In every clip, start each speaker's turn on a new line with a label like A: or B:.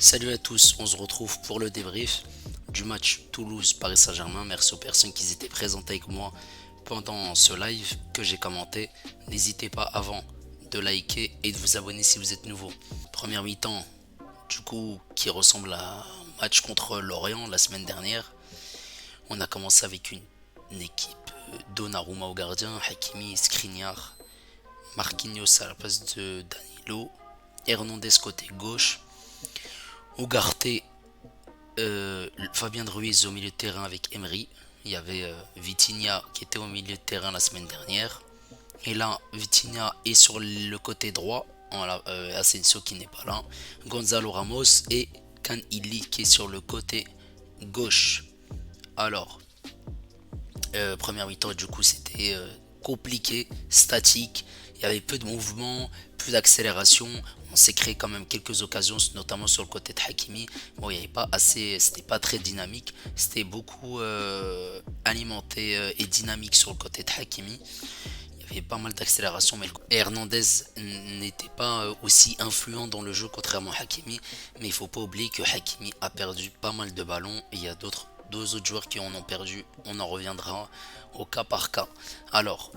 A: Salut à tous, on se retrouve pour le débrief du match Toulouse-Paris Saint-Germain. Merci aux personnes qui étaient présentes avec moi pendant ce live que j'ai commenté. N'hésitez pas avant de liker et de vous abonner si vous êtes nouveau. Première mi-temps, du coup, qui ressemble à un match contre Lorient la semaine dernière. On a commencé avec une équipe Donnarumma au gardien, Hakimi, Skriniar, Marquinhos à la place de Danilo, Hernandez côté gauche, Ugarte, Fabien Ruiz au milieu de terrain avec Emery. Il y avait Vitinha qui était au milieu de terrain la semaine dernière. Et là, Vitinha est sur le côté droit. Asensio qui n'est pas là. Gonzalo Ramos et Kan Ili qui est sur le côté gauche. Alors, première mi-temps, du coup, c'était compliqué, statique. Il y avait peu de mouvement, peu d'accélération. On s'est créé quand même quelques occasions, notamment sur le côté de Hakimi. Bon, il n'y avait pas assez, c'était pas très dynamique. C'était beaucoup alimenté et dynamique sur le côté de Hakimi. Il y avait pas mal d'accélération, mais Hernandez n'était pas aussi influent dans le jeu contrairement à Hakimi. Mais il faut pas oublier que Hakimi a perdu pas mal de ballons et il y a deux autres joueurs qui en ont perdu. On en reviendra au cas par cas. Alors,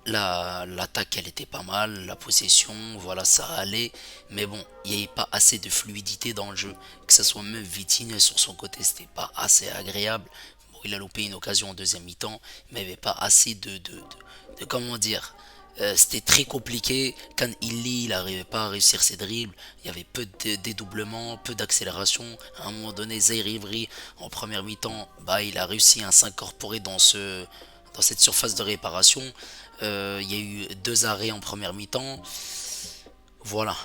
A: l'attaque elle était pas mal, la possession, voilà, ça allait, mais bon, il n'y avait pas assez de fluidité dans le jeu. Que ce soit même Vitinha sur son côté, c'était pas assez agréable. Bon, il a loupé une occasion en deuxième mi-temps, mais il n'y avait pas assez de comment dire. C'était très compliqué. Quand il n'arrivait pas à réussir ses dribbles, il y avait peu de dédoublement, peu d'accélération. À un moment donné, Zaire Ivry, en première mi-temps, bah, il a réussi à s'incorporer dans cette surface de réparation. Il y a eu deux arrêts en première mi-temps. Voilà,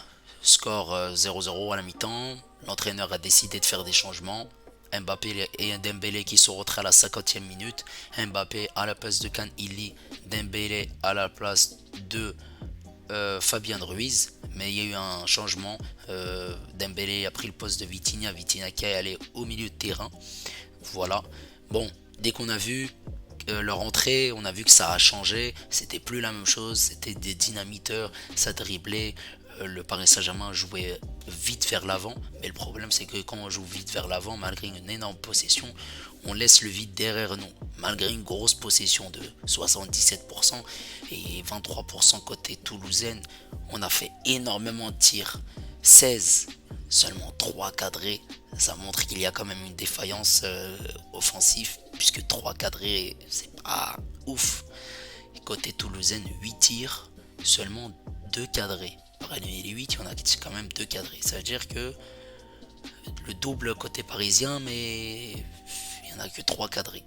A: score 0-0 à la mi-temps. L'entraîneur a décidé de faire des changements. Mbappé et Dembélé qui sont rentrés à la 50e minute. Mbappé à la place de Kan Ili. Dembélé à la place de Fabien Ruiz. Mais il y a eu un changement. Dembélé a pris le poste de Vitinha. Vitinha qui est allé au milieu de terrain. Voilà. Bon, dès qu'on a vu leur entrée, on a vu que ça a changé. C'était plus la même chose. C'était des dynamiteurs. Ça driblait. Le Paris Saint-Germain jouait vite vers l'avant. Mais le problème, c'est que quand on joue vite vers l'avant, malgré une énorme possession, on laisse le vide derrière nous. Malgré une grosse possession de 77% et 23% côté toulousaine, on a fait énormément de tirs. 16, seulement 3 cadrés. Ça montre qu'il y a quand même une défaillance offensive, puisque 3 cadrés, c'est pas ouf. Côté toulousaine, 8 tirs, seulement 2 cadrés. Parmi les 8, il y en a quand même 2 cadrés. Ça veut dire que le double côté parisien, mais il n'y en a que 3 cadrés.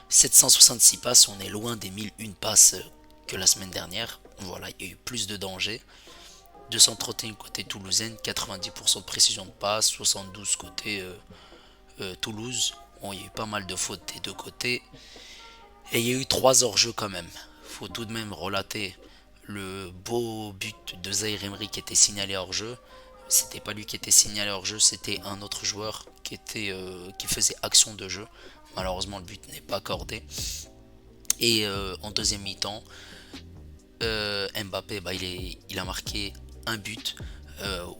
A: 766 passes, on est loin des 1001 passes que la semaine dernière. Voilà, il y a eu plus de danger. 231 côté toulousaine, 90% de précision de passe, 72 côté Toulouse. Bon, il y a eu pas mal de fautes des deux côtés. Et il y a eu 3 hors-jeu quand même. Faut tout de même relater le beau but de Zaire Emery qui était signalé hors-jeu. C'était pas lui qui était signalé hors-jeu, c'était un autre joueur qui faisait action de jeu. Malheureusement, le but n'est pas accordé. Et en deuxième mi-temps, Mbappé, bah, il a marqué un but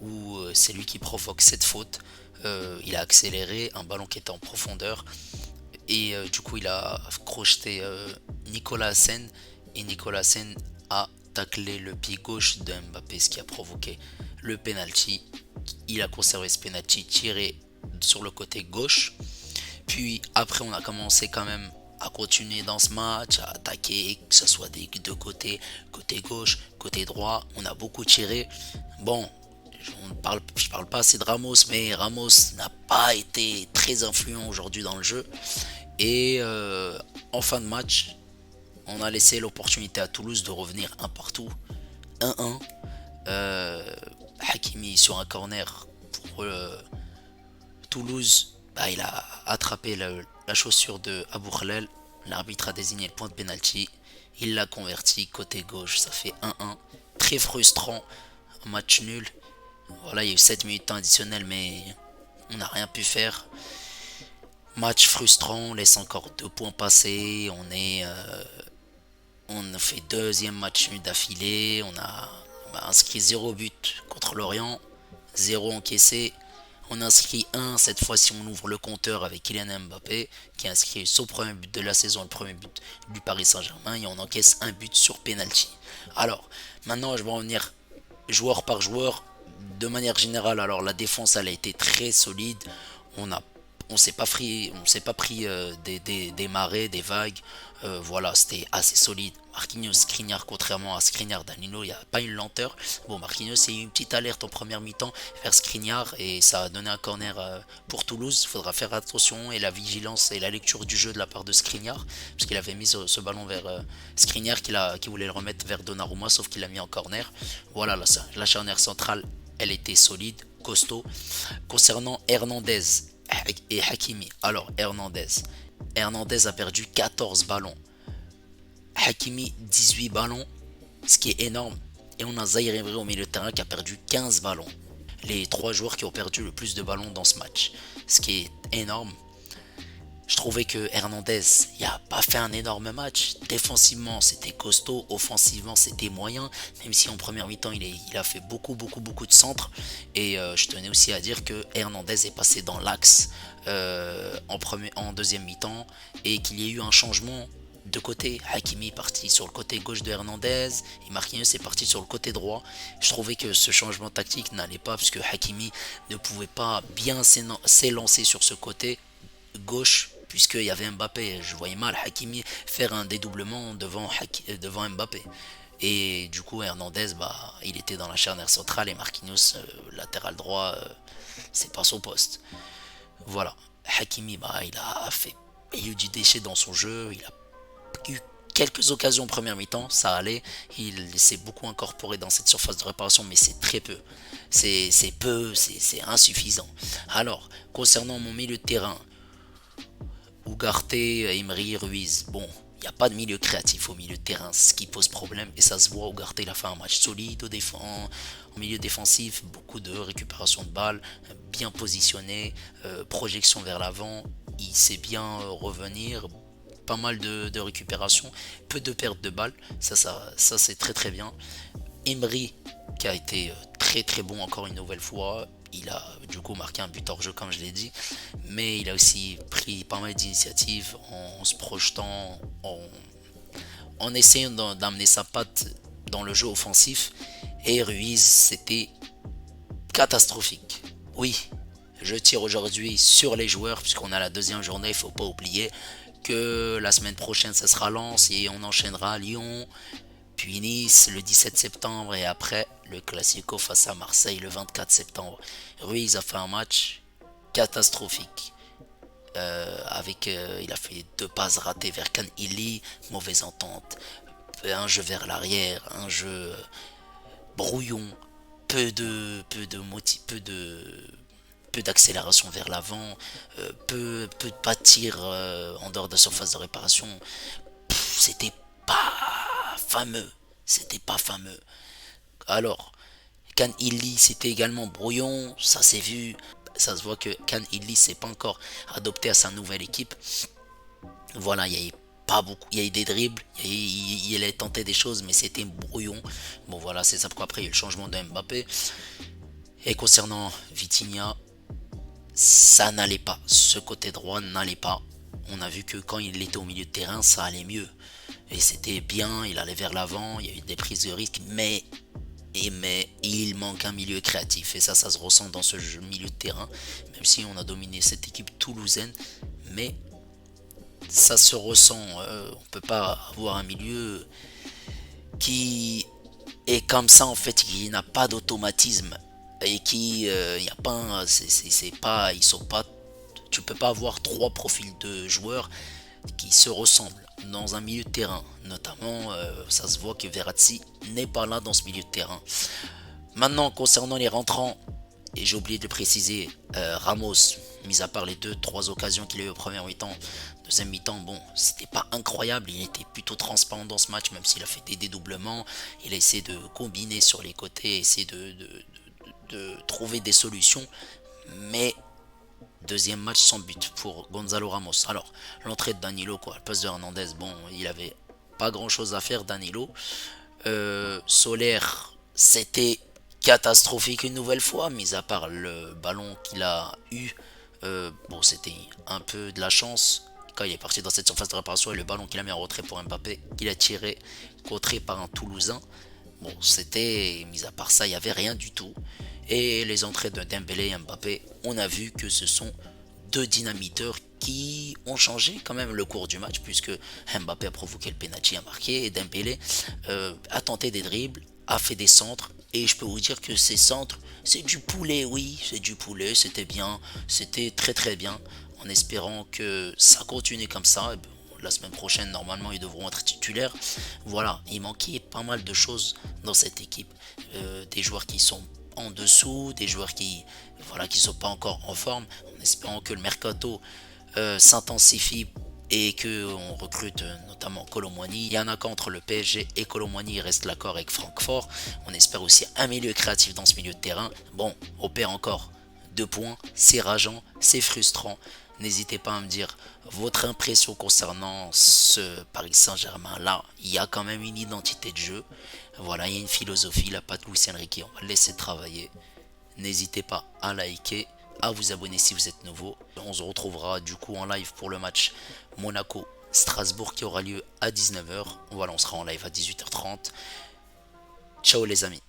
A: où c'est lui qui provoque cette faute. Il a accéléré un ballon qui était en profondeur et du coup il a crocheté Nicolas Sen et Nicolas Sen a taclé le pied gauche de Mbappé, ce qui a provoqué le penalty. Il a conservé ce penalty tiré sur le côté gauche. Puis après on a commencé quand même à continuer dans ce match, à attaquer, que ce soit des deux côtés, côté gauche, côté droit. On a beaucoup tiré. Bon, je parle pas assez de Ramos, mais Ramos n'a pas été très influent aujourd'hui dans le jeu. Et en fin de match, on a laissé l'opportunité à Toulouse de revenir un partout. 1-1. Hakimi sur un corner pour Toulouse. Bah, il a attrapé la chaussure de Abou Khalel. L'arbitre a désigné le point de pénalty. Il l'a converti côté gauche. Ça fait 1-1. Très frustrant. Un match nul. Voilà, il y a eu 7 minutes additionnelles, mais on n'a rien pu faire. Match frustrant, on laisse encore 2 points passer. On a fait deuxième match nul d'affilée. On a inscrit 0 but contre Lorient, 0 encaissé. On inscrit un, cette fois-ci on ouvre le compteur avec Kylian Mbappé qui inscrit son premier but de la saison, le premier but du Paris Saint-Germain et on encaisse un but sur penalty. Alors, maintenant je vais revenir joueur par joueur. De manière générale, alors la défense elle a été très solide. On a on s'est pas pris des marées, des vagues. Voilà, c'était assez solide. Marquinhos, Skriniar, contrairement à Skriniar, Danilo, il n'y a pas une lenteur. Bon, Marquinhos, il y a eu une petite alerte en première mi-temps vers Skriniar et ça a donné un corner pour Toulouse. Il faudra faire attention et la vigilance et la lecture du jeu de la part de Skriniar, parce qu'il avait mis ce ballon vers Skriniar qui voulait le remettre vers Donnarumma, sauf qu'il l'a mis en corner. Voilà, la charnière centrale, elle était solide, costaud. Concernant Hernandez et Hakimi, alors Hernandez a perdu 14 ballons. Hakimi 18 ballons, ce qui est énorme. Et on a Zaïre Emery au milieu de terrain qui a perdu 15 ballons. Les trois joueurs qui ont perdu le plus de ballons dans ce match. Ce qui est énorme. Je trouvais que Hernandez, il n'a pas fait un énorme match. Défensivement, c'était costaud. Offensivement, c'était moyen. Même si en première mi-temps, il a fait beaucoup de centres. Et je tenais aussi à dire que Hernandez est passé dans l'axe en deuxième mi-temps. Et qu'il y ait eu un changement de côté. Hakimi est parti sur le côté gauche de Hernandez et Marquinhos est parti sur le côté droit. Je trouvais que ce changement tactique n'allait pas parce que Hakimi ne pouvait pas bien s'élancer sur ce côté gauche puisqu'il y avait Mbappé. Je voyais mal Hakimi faire un dédoublement devant Mbappé. Et du coup Hernandez, il était dans la charnière centrale et Marquinhos, latéral droit, c'est pas son poste. Voilà. Hakimi, il a eu du déchet dans son jeu, il a eu quelques occasions en première mi-temps, ça allait. Il s'est beaucoup incorporé dans cette surface de réparation, mais c'est très peu. C'est insuffisant. Alors, concernant mon milieu de terrain, Ugarte, Emery, Ruiz, bon, il n'y a pas de milieu créatif au milieu de terrain, ce qui pose problème. Et ça se voit, Ugarte, il a fait un match solide au milieu défensif, beaucoup de récupération de balles, bien positionné, projection vers l'avant, il sait bien revenir, pas mal de récupération, peu de perte de balles, ça c'est très bien. Emery qui a été très bon encore une nouvelle fois, il a du coup marqué un but hors jeu comme je l'ai dit, mais il a aussi pris pas mal d'initiatives en se projetant, en essayant d'amener sa patte dans le jeu offensif. Et Ruiz, c'était catastrophique. Oui, je tire aujourd'hui sur les joueurs puisqu'on a la deuxième journée, il ne faut pas oublier que la semaine prochaine ce sera Lens et on enchaînera Lyon, puis Nice le 17 septembre et après le Classico face à Marseille le 24 septembre. Ruiz a fait un match catastrophique. Il a fait deux passes ratées vers Can Illy, mauvaise entente, un jeu vers l'arrière, un jeu brouillon, peu d'accélération vers l'avant, peu de pas de tir en dehors de la surface de réparation. C'était pas fameux. C'était pas fameux. Alors, Can Illy, c'était également brouillon, ça s'est vu. Ça se voit que Can Illy s'est pas encore adopté à sa nouvelle équipe. Voilà, il y a pas beaucoup, il y a eu des dribbles, il a tenté des choses, mais c'était brouillon. Bon voilà, c'est ça pourquoi après il y a eu le changement de Mbappé. Et concernant Vitinha, ça n'allait pas. Ce côté droit n'allait pas. On a vu que quand il était au milieu de terrain, ça allait mieux. Et c'était bien, il allait vers l'avant, il y a eu des prises de risque, mais il manque un milieu créatif. Et ça se ressent dans ce milieu de terrain. Même si on a dominé cette équipe toulousaine, mais ça se ressent. On peut pas avoir un milieu qui est comme ça en fait, qui n'a pas d'automatisme et qui y a pas, c'est pas, ils sont pas, tu peux pas avoir trois profils de joueurs qui se ressemblent dans un milieu de terrain. Notamment, ça se voit que Verratti n'est pas là dans ce milieu de terrain. Maintenant, concernant les rentrants, et j'ai oublié de préciser, Ramos, mis à part les 2-3 occasions qu'il a eu au premier mi-temps, deuxième mi-temps, bon, c'était pas incroyable, il était plutôt transparent dans ce match, même s'il a fait des dédoublements, il a essayé de combiner sur les côtés, essayer de trouver des solutions, mais deuxième match sans but pour Gonzalo Ramos. Alors, l'entrée de Danilo, quoi, le poste de Hernandez, bon, il avait pas grand chose à faire, Danilo. Solaire, c'était catastrophique une nouvelle fois, mis à part le ballon qu'il a eu. Bon, c'était un peu de la chance quand il est parti dans cette surface de réparation et le ballon qu'il a mis en retrait pour Mbappé, qu'il a tiré, contré par un Toulousain. Bon, c'était, mis à part ça, il n'y avait rien du tout. Et les entrées de Dembélé et Mbappé, on a vu que ce sont deux dynamiteurs qui ont changé quand même le cours du match, puisque Mbappé a provoqué le penalty, a marqué, et Dembélé a tenté des dribbles, a fait des centres, et je peux vous dire que ces centres, c'est du poulet, oui, c'est du poulet, c'était bien, c'était très très bien, en espérant que ça continue comme ça. La semaine prochaine, normalement, ils devront être titulaires. Voilà, il manquait pas mal de choses dans cette équipe. Des joueurs qui sont en dessous, des joueurs qui voilà qui sont pas encore en forme, en espérant que le mercato s'intensifie et que on recrute notamment Colomwani. Il y en a qu'entre le PSG et Colomwani, il reste l'accord avec Francfort. On espère aussi un milieu créatif dans ce milieu de terrain. Bon, on perd encore 2 points, c'est rageant, c'est frustrant. N'hésitez pas à me dire votre impression concernant ce Paris Saint-Germain là. Il y a quand même une identité de jeu. Voilà, il y a une philosophie, la patte Luis Enrique, on va le laisser travailler. N'hésitez pas à liker, à vous abonner si vous êtes nouveau. On se retrouvera du coup en live pour le match Monaco-Strasbourg qui aura lieu à 19h. Voilà, on sera en live à 18h30. Ciao les amis.